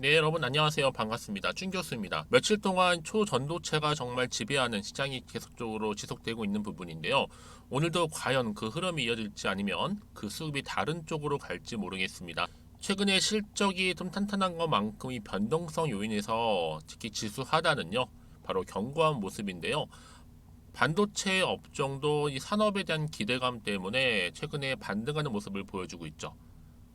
네, 여러분 안녕하세요. 반갑습니다. 준 교수입니다. 며칠 동안 초전도체가 정말 지배하는 시장이 계속적으로 지속되고 있는 부분인데요. 오늘도 과연 그 흐름이 이어질지 아니면 그 수급이 다른 쪽으로 갈지 모르겠습니다. 최근에 실적이 좀 탄탄한 것만큼 이 변동성 요인에서 특히 지수 하단은요. 바로 견고한 모습인데요. 반도체 업종도 이 산업에 대한 기대감 때문에 최근에 반등하는 모습을 보여주고 있죠.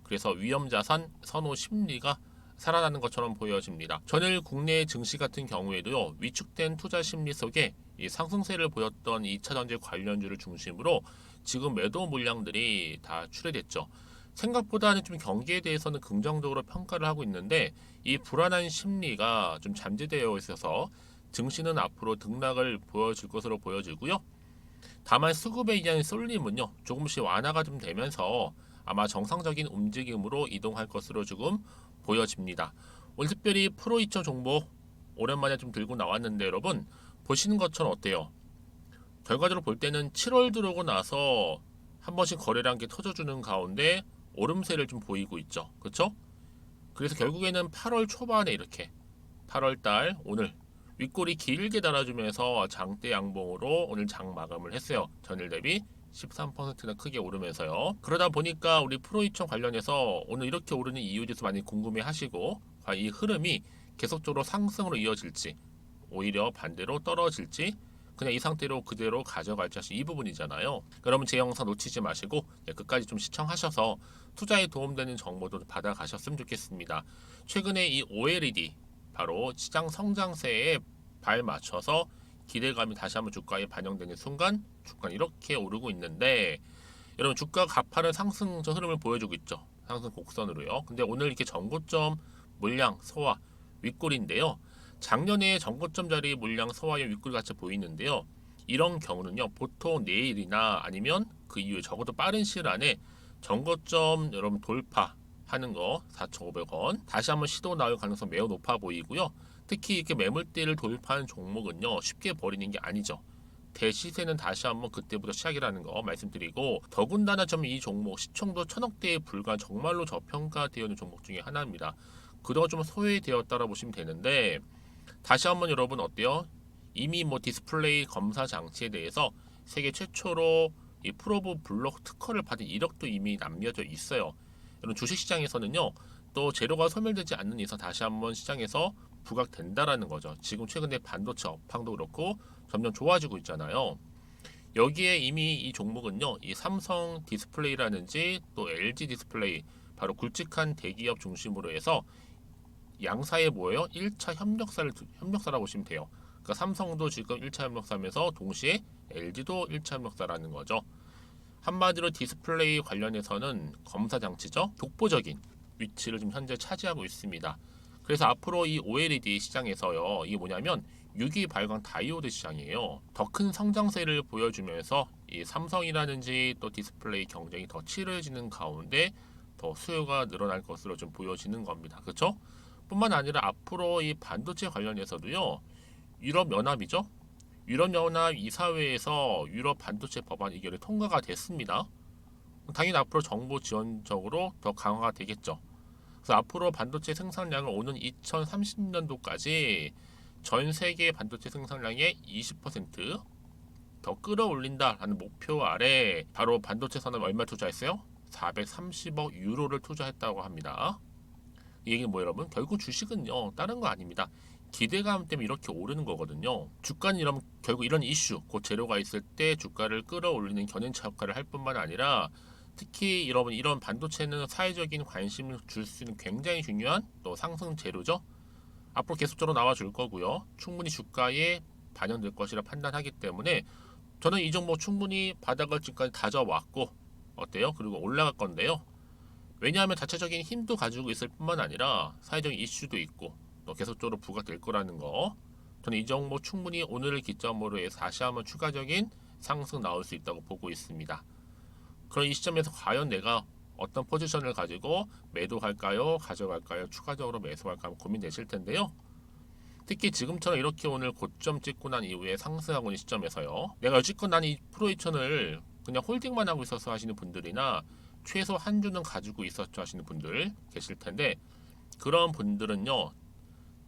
그래서 위험자산 선호 심리가 살아나는 것처럼 보여집니다. 전일 국내 증시 같은 경우에도요, 위축된 투자 심리 속에 이 상승세를 보였던 2차전지 관련주를 중심으로 지금 매도 물량들이 다 출회됐죠. 생각보다는 좀 경기에 대해서는 긍정적으로 평가를 하고 있는데 이 불안한 심리가 좀 잠재되어 있어서 증시는 앞으로 등락을 보여줄 것으로 보여지고요. 다만 수급에 의한 쏠림은요 조금씩 완화가 좀 되면서 아마 정상적인 움직임으로 이동할 것으로 조금 보여집니다. 오늘 특별히 프로2천 종목 오랜만에 좀 들고 나왔는데 여러분 보시는 것처럼 어때요? 결과적으로 볼 때는 7월 들어오고 나서 한 번씩 거래량 게 터져주는 가운데 오름세를 좀 보이고 있죠. 그렇죠? 그래서 결국에는 8월 초반에 이렇게 8월 달 오늘 윗골이 길게 달아주면서 장대 양봉으로 오늘 장 마감을 했어요. 전일 대비 13%나 크게 오르면서요. 그러다 보니까 우리 프로이천 관련해서 오늘 이렇게 오르는 이유에 대해서 많이 궁금해 하시고 과연 이 흐름이 계속적으로 상승으로 이어질지 오히려 반대로 떨어질지 그냥 이 상태로 그대로 가져갈지 하시 이 부분이잖아요. 여러분 제 영상 놓치지 마시고 끝까지 좀 시청하셔서 투자에 도움되는 정보도 받아가셨으면 좋겠습니다. 최근에 이 OLED 바로 시장 성장세에 발 맞춰서 기대감이 다시 한번 주가에 반영되는 순간 주가는 이렇게 오르고 있는데 여러분 주가 가파른 상승 흐름을 보여주고 있죠. 상승 곡선으로요. 근데 오늘 이렇게 전고점 물량 소화 윗골인데요. 작년에 전고점 자리 물량 소화의 윗골 같이 보이는데요. 이런 경우는요. 보통 내일이나 아니면 그 이후에 적어도 빠른 시일 안에 전고점 여러분 돌파하는 거 4,500원 다시 한번 시도 나올 가능성 매우 높아 보이고요. 특히 이렇게 매물대를 돌파하는 종목은요. 쉽게 버리는 게 아니죠. 대시세는 다시 한번 그때부터 시작이라는 거 말씀드리고 더군다나 좀 이 종목 시총도 천억대에 불과한 정말로 저평가되어 있는 종목 중에 하나입니다. 그동안 좀 소외되었다라 보시면 되는데 다시 한번 여러분 어때요? 이미 뭐 디스플레이 검사 장치에 대해서 세계 최초로 이 프로브 블록 특허를 받은 이력도 이미 남겨져 있어요. 이런 주식시장에서는요. 또 재료가 소멸되지 않는 이상 다시 한번 시장에서 부각된다라는 거죠. 지금 최근에 반도체 업황도 그렇고 점점 좋아지고 있잖아요. 여기에 이미 이 종목은요, 이 삼성 디스플레이라든지 또 LG 디스플레이, 바로 굵직한 대기업 중심으로 해서 양사의 뭐예요? 1차 협력사라고 보시면 돼요. 그러니까 삼성도 지금 1차 협력사면서 동시에 LG도 1차 협력사라는 거죠. 한마디로 디스플레이 관련해서는 검사 장치죠. 독보적인 위치를 지금 현재 차지하고 있습니다. 그래서 앞으로 이 OLED 시장에서요. 이게 뭐냐면 유기 발광 다이오드 시장이에요. 더 큰 성장세를 보여주면서 이 삼성이라든지 또 디스플레이 경쟁이 더 치열해지는 가운데 더 수요가 늘어날 것으로 좀 보여지는 겁니다. 그렇죠? 뿐만 아니라 앞으로 이 반도체 관련해서도요. 유럽 연합이죠. 유럽연합 이사회에서 유럽 반도체 법안 의결이 통과가 됐습니다. 당연히 앞으로 정부 지원적으로 더 강화가 되겠죠. 그래서 앞으로 반도체 생산량을 오는 2030년도까지 전 세계 반도체 생산량의 20%더 끌어올린다라는 목표 아래 바로 반도체 산업 얼마 투자했어요? 430억 유로를 투자했다고 합니다. 이 얘기는 뭐 여러분? 결국 주식은요 다른 거 아닙니다. 기대감 때문에 이렇게 오르는 거거든요. 주가는 이런 결국 이런 이슈, 곧 재료가 있을 때 주가를 끌어올리는 견인차 역할을 할 뿐만 아니라 특히 여러분 이런 반도체는 사회적인 관심을 줄 수 있는 굉장히 중요한 또 상승 재료죠. 앞으로 계속적으로 나와줄 거고요. 충분히 주가에 반영될 것이라 판단하기 때문에 저는 이 종목 충분히 바닥을 지금까지 다져왔고 어때요? 그리고 올라갈 건데요. 왜냐하면 자체적인 힘도 가지고 있을 뿐만 아니라 사회적인 이슈도 있고 또 계속적으로 부각될 거라는 거. 저는 이 종목 충분히 오늘을 기점으로 해서 다시 한번 추가적인 상승 나올 수 있다고 보고 있습니다. 그런 이 시점에서 과연 내가 어떤 포지션을 가지고 매도할까요? 가져갈까요? 추가적으로 매수할까 고민되실 텐데요. 특히 지금처럼 이렇게 오늘 고점 찍고 난 이후에 상승하고 있는 시점에서요. 내가 여지껏 난 이 프로이천을 그냥 홀딩만 하고 있어서 하시는 분들이나 최소 한 주는 가지고 있었죠 하시는 분들 계실 텐데 그런 분들은요,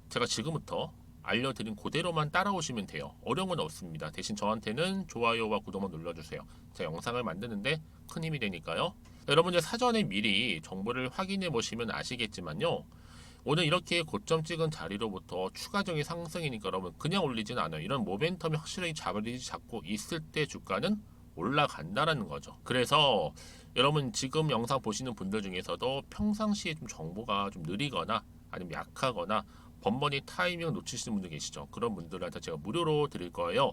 제가 지금부터 알려드린 그대로만 따라오시면 돼요. 어려운 건 없습니다. 대신 저한테는 좋아요와 구독만 눌러주세요. 제가 영상을 만드는데 큰 힘이 되니까요. 여러분들 사전에 미리 정보를 확인해 보시면 아시겠지만요, 오늘 이렇게 고점 찍은 자리로부터 추가적인 상승이니까 여러분 그냥 올리진 않아요. 이런 모멘텀이 확실히 잡고 있을 때 주가는 올라간다라는 거죠. 그래서 여러분 지금 영상 보시는 분들 중에서도 평상시에 좀 정보가 좀 느리거나 아니면 약하거나 번번이 타이밍을 놓치시는 분들 계시죠. 그런 분들한테 제가 무료로 드릴 거예요.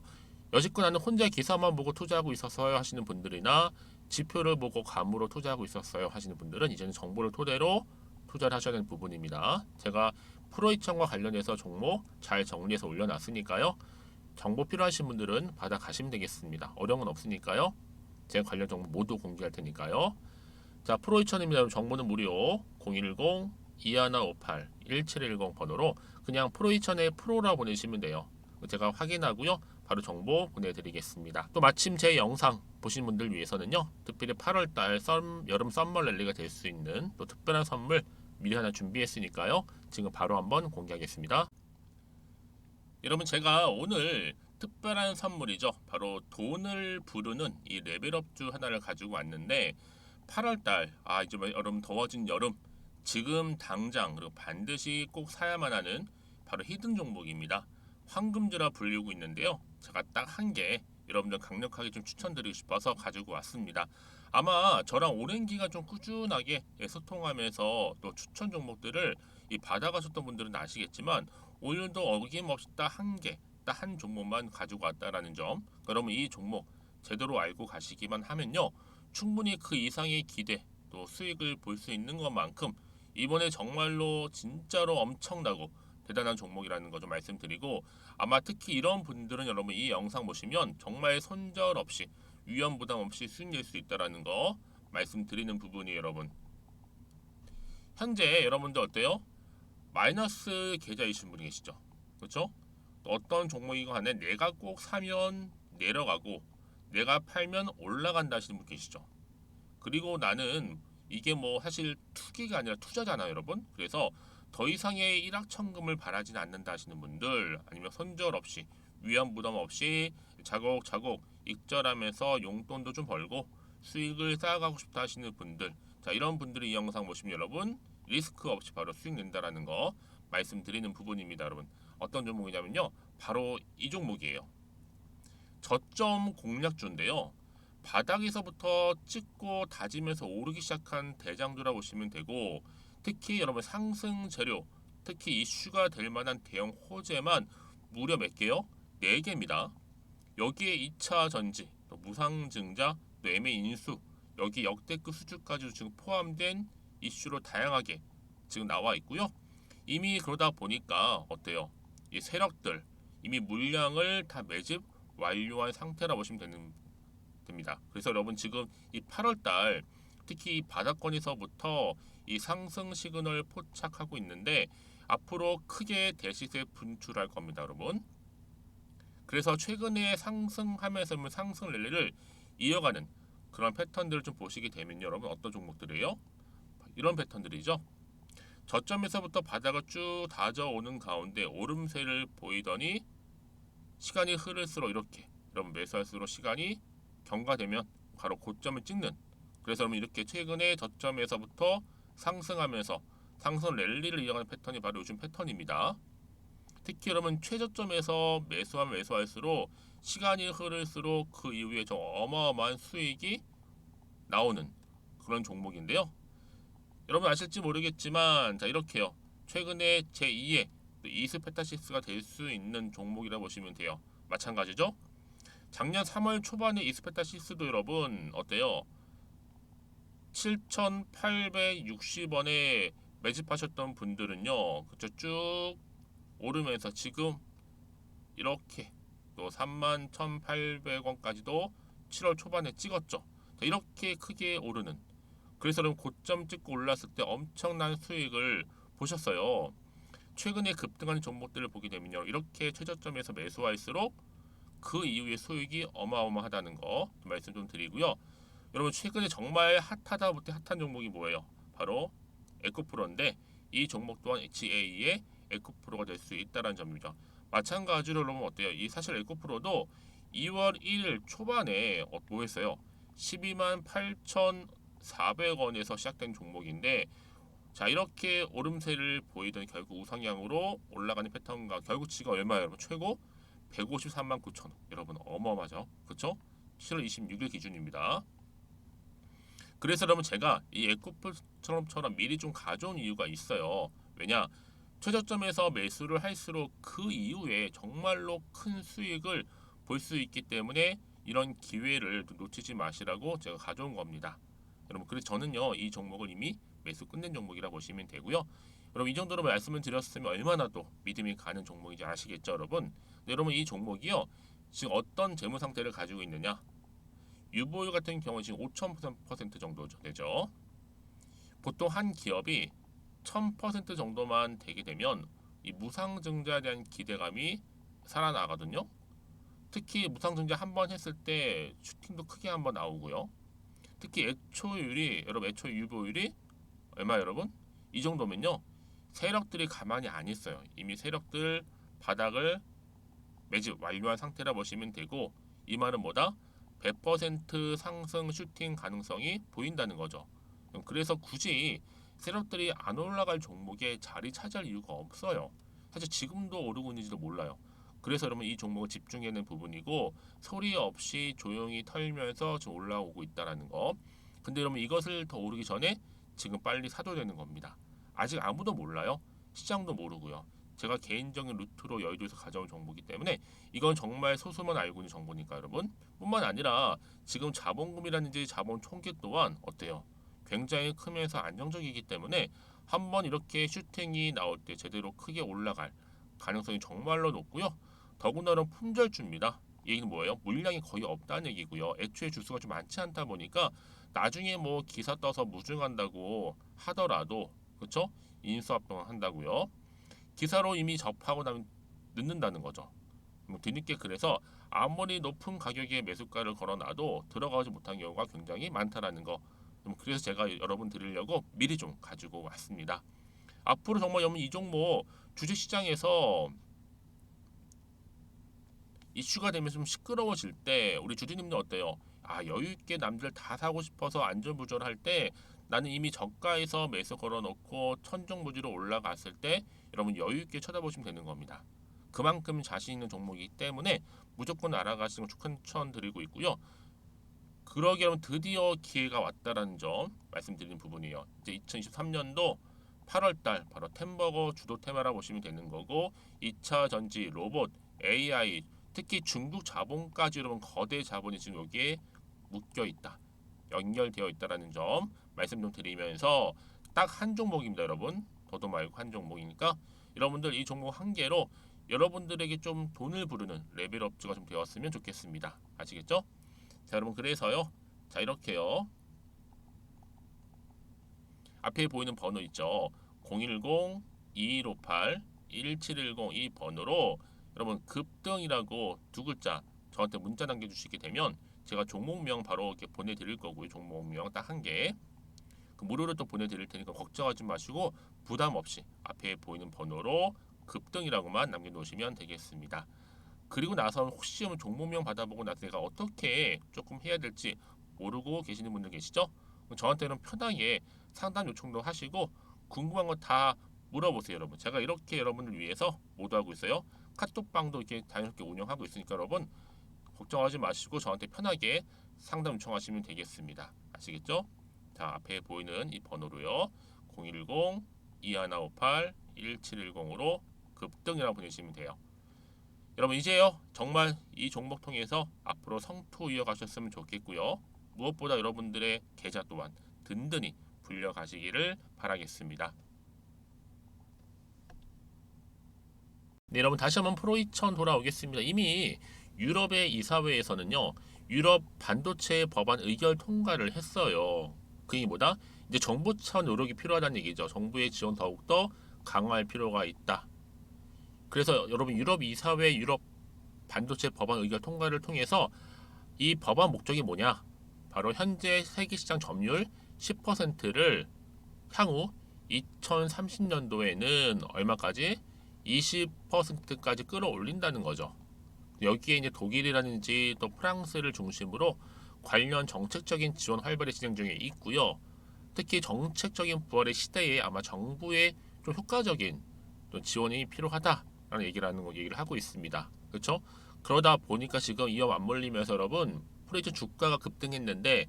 여지껏 나는 혼자 기사만 보고 투자하고 있었어요 하시는 분들이나 지표를 보고 감으로 투자하고 있었어요 하시는 분들은 이제는 정보를 토대로 투자를 하셔야 되는 부분입니다. 제가 프로이천과 관련해서 종목 잘 정리해서 올려놨으니까요. 정보 필요하신 분들은 받아 가시면 되겠습니다. 어려운 건 없으니까요. 제가 관련 정보 모두 공개할 테니까요. 자, 프로이천입니다. 정보는 무료 010-2158-1710 번호로 그냥 프로이천의 프로라 보내시면 돼요. 제가 확인하고요. 바로 정보 보내드리겠습니다. 또 마침 제 영상 보신 분들 위해서는요. 특별히 8월달 여름 썸머 랠리가 될 수 있는 또 특별한 선물 미리 하나 준비했으니까요. 지금 바로 한번 공개하겠습니다. 여러분 제가 오늘 특별한 선물이죠. 바로 돈을 부르는 이 레벨업주 하나를 가지고 왔는데 8월달 이제 여름 더워진 여름 지금 당장 그리고 반드시 꼭 사야만 하는 바로 히든 종목입니다. 황금주라 불리고 있는데요. 제가 딱 한 개 여러분들 강력하게 좀 추천드리고 싶어서 가지고 왔습니다. 아마 저랑 오랜 기간 좀 꾸준하게 소통하면서 또 추천 종목들을 받아가셨던 분들은 아시겠지만 오늘도 어김없이 딱 한 개, 딱 한 종목만 가지고 왔다라는 점. 그러면 이 종목 제대로 알고 가시기만 하면요. 충분히 그 이상의 기대 또 수익을 볼 수 있는 것만큼 이번에 정말로 진짜로 엄청나고 대단한 종목이라는 거 좀 말씀드리고 아마 특히 이런 분들은 여러분 이 영상 보시면 정말 손절 없이 위험 부담 없이 수익 낼 수 있다라는 거 말씀드리는 부분이 여러분. 현재 여러분들 어때요? 마이너스 계좌이신 분이 계시죠? 그렇죠? 어떤 종목이건 간에 내가 꼭 사면 내려가고 내가 팔면 올라간다 하시는 분 계시죠? 그리고 나는 이게 뭐 사실 투기가 아니라 투자잖아요, 여러분. 그래서 더 이상의 일확천금을 바라진 않는다 하시는 분들 아니면 손절 없이 위험 부담 없이 자곡자곡 익절하면서 용돈도 좀 벌고 수익을 쌓아가고 싶다 하시는 분들 자 이런 분들이 이 영상 보시면 여러분 리스크 없이 바로 수익 낸다라는 거 말씀드리는 부분입니다, 여러분. 어떤 종목이냐면요. 바로 이 종목이에요. 저점 공략주인데요. 바닥에서부터 찍고 다지면서 오르기 시작한 대장주라 보시면 되고 특히 여러분 상승 재료 특히 이슈가 될 만한 대형 호재만 무려 몇 개요? 4개입니다. 여기에 2차 전지, 또 무상증자, 또 매매 인수 여기 역대급 수주까지 지금 포함된 이슈로 다양하게 지금 나와 있고요. 이미 그러다 보니까 어때요? 이 세력들 이미 물량을 다 매집 완료한 상태라 보시면 됩니다. 그래서 여러분 지금 이 8월달 특히 이 바닥권에서부터 이 상승 시그널 포착하고 있는데 앞으로 크게 대시세 분출할 겁니다, 여러분. 그래서 최근에 상승하면서 상승 랠리를 이어가는 그런 패턴들을 좀 보시게 되면 여러분 어떤 종목들이에요? 이런 패턴들이죠. 저점에서부터 바닥을 쭉 다져오는 가운데 오름세를 보이더니 시간이 흐를수록 이렇게 여러분 매수할수록 시간이 경과되면 바로 고점을 찍는 그래서 여러분 이렇게 최근에 저점에서부터 상승하면서 상승 랠리를 이어가는 패턴이 바로 요즘 패턴입니다. 특히 여러분 최저점에서 매수하면 매수할수록 시간이 흐를수록 그 이후에 좀 어마어마한 수익이 나오는 그런 종목인데요. 여러분 아실지 모르겠지만 자 이렇게요. 최근에 제2의 이스페타시스가 될 수 있는 종목이라 보시면 돼요. 마찬가지죠. 작년 3월 초반에 이스페타시스도 여러분 어때요? 7,860원에 매집하셨던 분들은요. 그쵸 쭉 오르면서 지금 이렇게 또 31,800원까지도 7월 초반에 찍었죠. 자, 이렇게 크게 오르는 그래서 여러분 고점 찍고 올랐을 때 엄청난 수익을 보셨어요. 최근에 급등하는 종목들을 보게 되면요. 이렇게 최저점에서 매수할수록 그 이후에 수익이 어마어마하다는 거 말씀 좀 드리고요. 여러분 최근에 정말 핫하다 못해 핫한 종목이 뭐예요? 바로 에코프로인데 이 종목 또한 HA의 에코프로가 될 수 있다는 점이죠. 마찬가지로 여러분 어때요? 이 사실 에코프로도 2월 1일 초반에 뭐 했어요? 12만 8,400원에서 시작된 종목인데 자 이렇게 오름세를 보이던 결국 우상향으로 올라가는 패턴과 결국 지금 얼마예요 여러분? 최고 153만 9천 원. 여러분 어마어마하죠? 그쵸? 7월 26일 기준입니다. 그래서 여러분 제가 이 에코프처럼 미리 좀 가져온 이유가 있어요. 왜냐? 최저점에서 매수를 할수록 그 이후에 정말로 큰 수익을 볼 수 있기 때문에 이런 기회를 놓치지 마시라고 제가 가져온 겁니다. 여러분 그래서 저는요 이 종목을 이미 매수 끝낸 종목이라 보시면 되고요. 여러분 이 정도로 말씀을 드렸으면 얼마나 또 믿음이 가는 종목인지 아시겠죠 여러분? 네, 여러분 이 종목이요 지금 어떤 재무 상태를 가지고 있느냐? 유보율 같은 경우 지금 5,000% 정도 되죠. 보통 한 기업이 1000% 정도만 되게 되면 이 무상증자에 대한 기대감이 살아나거든요. 특히 무상증자 한 번 했을 때 슈팅도 크게 한번 나오고요. 특히 애초율이 여러분 애초 유보율이 얼마 여러분? 이 정도면요. 세력들이 가만히 안 있어요. 이미 세력들 바닥을 매집 완료한 상태라 보시면 되고 이 말은 뭐다? 100% 상승 슈팅 가능성이 보인다는 거죠. 그래서 굳이 세력들이 안 올라갈 종목에 자리 차지할 이유가 없어요. 사실 지금도 오르고 있는지도 몰라요. 그래서 여러분 이 종목을 집중해야 하는 부분이고 소리 없이 조용히 털면서 지금 올라오고 있다는 거. 근데 여러분 이것을 더 오르기 전에 지금 빨리 사도 되는 겁니다. 아직 아무도 몰라요. 시장도 모르고요. 제가 개인적인 루트로 여의도에서 가져온 정보이기 때문에 이건 정말 소수만 알고 있는 정보니까 여러분 뿐만 아니라 지금 자본금이라든지 자본 총계 또한 어때요? 굉장히 크면서 안정적이기 때문에 한번 이렇게 슈팅이 나올 때 제대로 크게 올라갈 가능성이 정말로 높고요. 더군다나 품절주입니다. 이 얘기는 뭐예요? 물량이 거의 없다는 얘기고요. 애초에 주수가 좀 많지 않다 보니까 나중에 뭐 기사 떠서 무증한다고 하더라도 그렇죠? 인수합병 한다고요. 기사로 이미 접하고 나면 늦는다는 거죠. 뭐 뒤늦게 그래서 아무리 높은 가격에 매수가를 걸어놔도 들어가지 못한 경우가 굉장히 많다라는 거. 그래서 제가 여러분 드리려고 미리 좀 가지고 왔습니다. 앞으로 정말 여러분 이 종목 주식시장에서 이슈가 되면 좀 시끄러워질 때 우리 주주님들 어때요? 아 여유 있게 남들 다 사고 싶어서 안절부절할 때 나는 이미 저가에서 매수 걸어놓고 천정부지로 올라갔을 때 여러분 여유 있게 쳐다보시면 되는 겁니다. 그만큼 자신 있는 종목이기 때문에 무조건 알아가시는 걸 추천드리고 있고요. 그러기 여러분 드디어 기회가 왔다라는 점 말씀드리는 부분이에요. 이제 2023년도 8월달 바로 템버거 주도 테마라 보시면 되는 거고 2차 전지, 로봇, AI 특히 중국 자본까지 여러분 거대 자본이 지금 여기에 묶여 있다. 연결되어 있다라는 점 말씀 좀 드리면서 딱 한 종목입니다, 여러분. 더도 말고 한 종목이니까 여러분들 이 종목 한 개로 여러분들에게 좀 돈을 부르는 레벨업주가 좀 되었으면 좋겠습니다. 아시겠죠? 자, 여러분 그래서요. 자, 이렇게요. 앞에 보이는 번호 있죠. 010-2158-1710 이 번호로 여러분 급등이라고 두 글자 저한테 문자 남겨주시게 되면 제가 종목명 바로 이렇게 보내드릴 거고요. 종목명 딱 한 개. 그 무료로 또 보내드릴 테니까 걱정하지 마시고 부담 없이 앞에 보이는 번호로 급등이라고만 남겨놓으시면 되겠습니다. 그리고 나서 혹시 종목명 받아보고 나서 내가 어떻게 조금 해야 될지 모르고 계시는 분들 계시죠? 저한테는 편하게 상담 요청도 하시고 궁금한 거 다 물어보세요, 여러분. 제가 이렇게 여러분을 위해서 모두하고 있어요. 카톡방도 이렇게 자연스럽게 운영하고 있으니까 여러분 걱정하지 마시고 저한테 편하게 상담 요청하시면 되겠습니다. 아시겠죠? 자, 앞에 보이는 이 번호로요. 010-2158-1710으로 급등이라고 보내시면 돼요. 여러분 이제요 정말 이 종목 통해서 앞으로 성투 이어가셨으면 좋겠고요. 무엇보다 여러분들의 계좌 또한 든든히 불려가시기를 바라겠습니다. 네, 여러분 다시 한번 프로2000 돌아오겠습니다. 이미 유럽의 이사회에서는요 유럽 반도체 법안 의결 통과를 했어요. 그게 뭐다? 이제 정부 차원 노력이 필요하다는 얘기죠. 정부의 지원 더욱더 강화할 필요가 있다. 그래서 여러분 유럽 이사회 유럽 반도체 법안 의결 통과를 통해서 이 법안 목적이 뭐냐? 바로 현재 세계 시장 점유율 10%를 향후 2030년도에는 얼마까지? 20%까지 끌어올린다는 거죠. 여기에 이제 독일이라든지 또 프랑스를 중심으로 관련 정책적인 지원 활발히 진행 중에 있고요. 특히 정책적인 부활의 시대에 아마 정부의 좀 효과적인 또 지원이 필요하다라는 얘기를 하고 있습니다. 그렇죠? 그러다 보니까 지금 이어 맞물리면서 여러분 프로젝트 주가가 급등했는데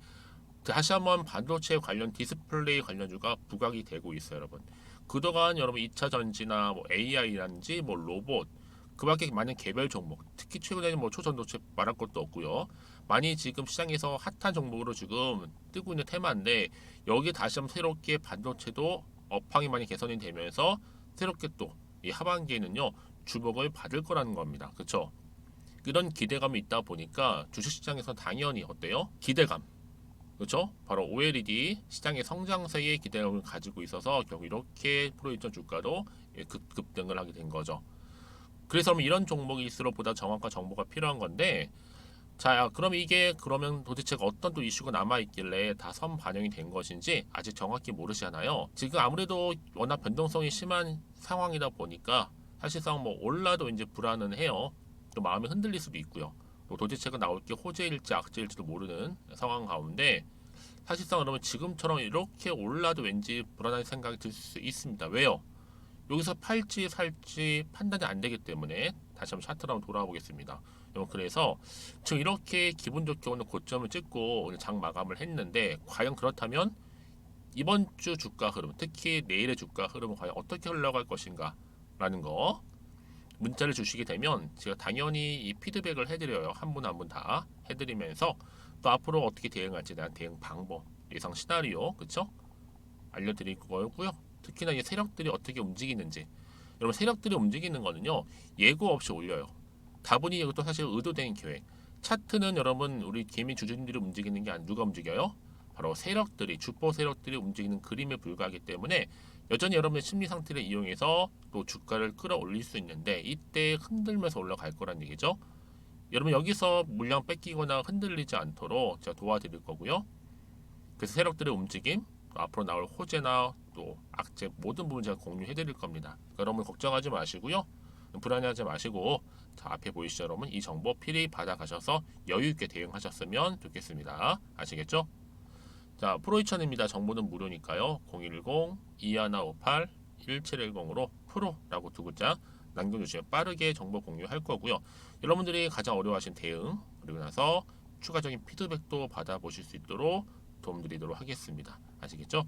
다시 한번 반도체 관련 디스플레이 관련주가 부각이 되고 있어요, 여러분. 그동안 여러분 2차 전지나 뭐 AI라든지 뭐 로봇 그밖에 많은 개별 종목, 특히 최근에는 뭐 초전도체 말할 것도 없고요. 많이 지금 시장에서 핫한 종목으로 지금 뜨고 있는 테마인데 여기 다시 한번 새롭게 반도체도 업황이 많이 개선이 되면서 새롭게 또 이 하반기에는요 주목을 받을 거라는 겁니다. 그렇죠? 이런 기대감이 있다 보니까 주식시장에서 당연히 어때요? 기대감. 그렇죠? 바로 OLED 시장의 성장세에 기대감을 가지고 있어서 결국 이렇게 프로이전 주가도 급등을 하게 된 거죠. 그래서 이런 종목일수록 보다 정확한 정보가 필요한 건데 자 그럼 이게 그러면 도대체 어떤 또 이슈가 남아있길래 다 선 반영이 된 것인지 아직 정확히 모르시잖아요. 지금 아무래도 워낙 변동성이 심한 상황이다 보니까 사실상 뭐 올라도 이제 불안은 해요. 또 마음이 흔들릴 수도 있고요. 또 도대체가 나올 게 호재일지 악재일지도 모르는 상황 가운데 사실상 여러분 지금처럼 이렇게 올라도 왠지 불안한 생각이 들 수 있습니다. 왜요? 여기서 팔지 살지 판단이 안 되기 때문에 다시 한번 차트로 한번 돌아와 보겠습니다. 여러분 그래서 지금 이렇게 기분 좋게 오늘 고점을 찍고 오늘 장 마감을 했는데 과연 그렇다면 이번 주 주가 흐름, 특히 내일의 주가 흐름은 과연 어떻게 흘러갈 것인가 라는 거 문자를 주시게 되면 제가 당연히 이 피드백을 해드려요. 한 분 한 분 다 해드리면서 또 앞으로 어떻게 대응할지에 대한 대응 방법, 예상 시나리오, 그쵸? 알려드릴 거고요. 특히나 이 세력들이 어떻게 움직이는지 여러분 세력들이 움직이는 거는요 예고 없이 올려요. 다분히 이것도 사실 의도된 계획. 차트는 여러분 우리 개미 주주님들이 움직이는 게 아니라 누가 움직여요? 바로 세력들이 주포 세력들이 움직이는 그림에 불과하기 때문에 여전히 여러분의 심리 상태를 이용해서 또 주가를 끌어올릴 수 있는데 이때 흔들면서 올라갈 거란 얘기죠. 여러분 여기서 물량 뺏기거나 흔들리지 않도록 제가 도와드릴 거고요. 그래서 세력들의 움직임, 앞으로 나올 호재나 또 악재 모든 부분 제가 공유해 드릴 겁니다. 그러니까 여러분 걱정하지 마시고요. 불안해하지 마시고 자, 앞에 보이시죠 여러분? 이 정보 필히 받아가셔서 여유있게 대응하셨으면 좋겠습니다. 아시겠죠? 자 프로이천입니다. 정보는 무료니까요. 010-2158-1710으로 프로라고 두 글자 남겨주시면 빠르게 정보 공유할 거고요. 여러분들이 가장 어려워하신 대응 그리고 나서 추가적인 피드백도 받아보실 수 있도록 도움드리도록 하겠습니다. 아시겠죠?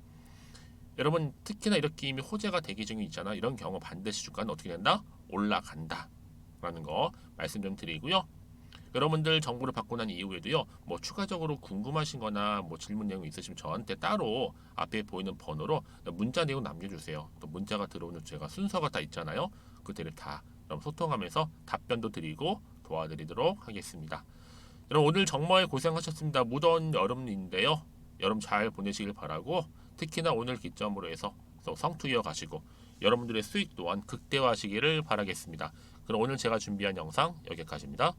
여러분 특히나 이렇게 이미 호재가 대기 중에 있잖아. 이런 경우 반드시 주가는 어떻게 된다? 올라간다 라는 거 말씀 좀 드리고요. 여러분들 정보를 받고 난 이후에도요 뭐 추가적으로 궁금하신 거나 뭐 질문 내용 있으시면 저한테 따로 앞에 보이는 번호로 문자 내용 남겨주세요. 또 문자가 들어오는 제가 순서가 다 있잖아요. 그때를 다 소통하면서 답변도 드리고 도와드리도록 하겠습니다. 여러분 오늘 정말 고생하셨습니다. 무더운 여름인데요. 여름 잘 보내시길 바라고 특히나 오늘 기점으로 해서 성투 이어가시고 여러분들의 수익 또한 극대화하시기를 바라겠습니다. 그럼 오늘 제가 준비한 영상 여기까지입니다.